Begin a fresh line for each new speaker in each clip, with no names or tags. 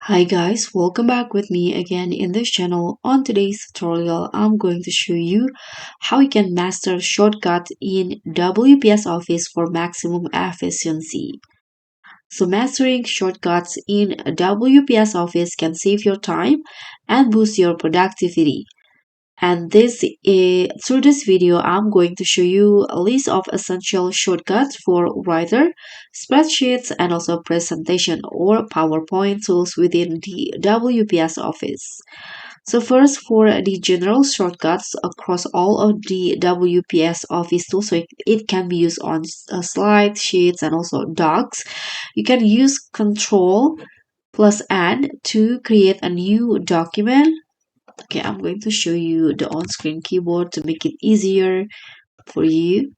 Hi guys, welcome back with me again in this channel. On today's tutorial, I'm going to show you how you can master shortcuts in WPS Office for maximum efficiency. So mastering shortcuts in WPS Office can save your time and boost your productivity. And through this video, I'm going to show you a list of essential shortcuts for Writer, spreadsheets, and also presentation or PowerPoint tools within the WPS Office. So first, for the general shortcuts across all of the WPS Office tools, so it can be used on slides, sheets, and also docs. You can use Control plus N to create a new document. Okay, I'm going to show you the on-screen keyboard to make it easier for you.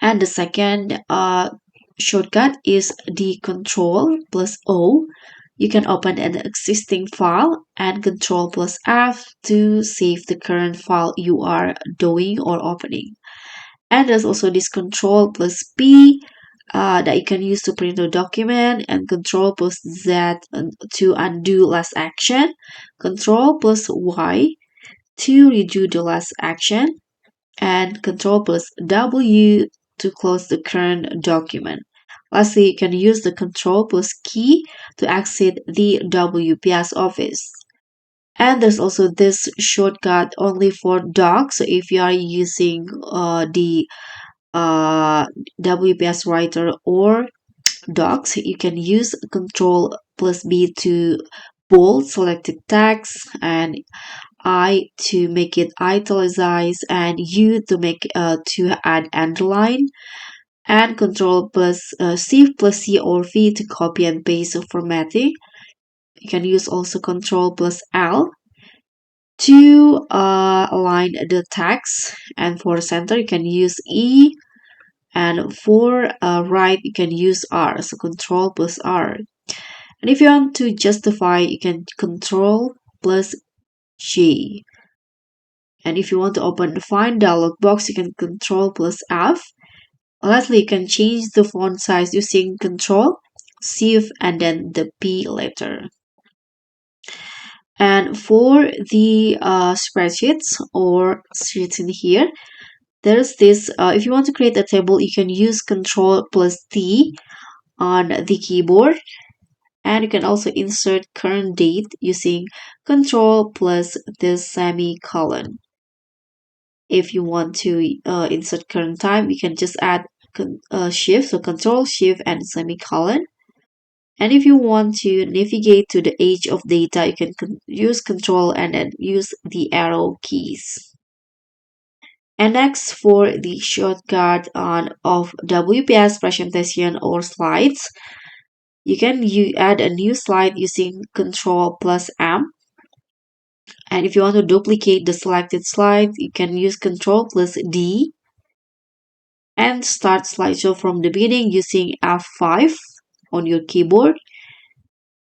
And the second shortcut is the Control plus O. You can open an existing file and Control plus F to save the current file you are doing or opening. And there's also this Control plus P that you can use to print a document, and Control plus Z to undo last action, Control plus Y to redo the last action, and Control plus W to close the current document. Lastly, you can use the Control plus key to exit the WPS Office. And there's also this shortcut only for docs. So if you are using the WPS Writer or docs, you can use Control plus B to bold selected text, and I to make it italicized, and U to make to add underline, and Control plus Shift plus C or V to copy and paste formatting. You can use also Control plus L to align the text, and for center you can use E, and for right you can use R. So Control plus R. And if you want to justify, you can Control plus G. And if you want to open the Find dialog box, you can Control plus F. Lastly, you can change the font size using Control, Shift, and then the P letter. And for the spreadsheets or sheets in here, there's this. If you want to create a table, you can use Control plus T on the keyboard. And you can also insert current date using Control plus the semicolon. If you want to insert current time, you can just add Shift, so Control, Shift, and semicolon. And if you want to navigate to the age of data, you can use Control and then use the arrow keys. And next, for the shortcut of WPS presentation or slides, you can add a new slide using Control plus M. And if you want to duplicate the selected slide, you can use Control plus D. And start slideshow from the beginning using F5 on your keyboard.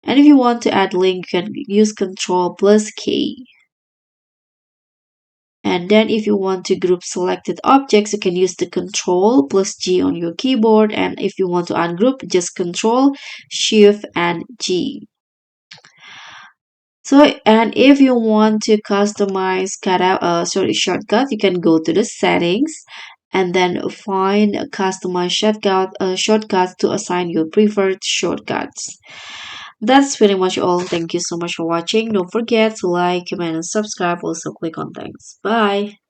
And if you want to add link, you can use Control plus K. And then if you want to group selected objects, you can use the Control plus G on your keyboard. And if you want to ungroup, just Control, Shift, and G. So, and if you want to customize shortcut, you can go to the settings and then find a customized shortcut to assign your preferred shortcuts. That's pretty much all. Thank you so much for watching. Don't forget to like, comment, and subscribe. Also click on thanks. Bye.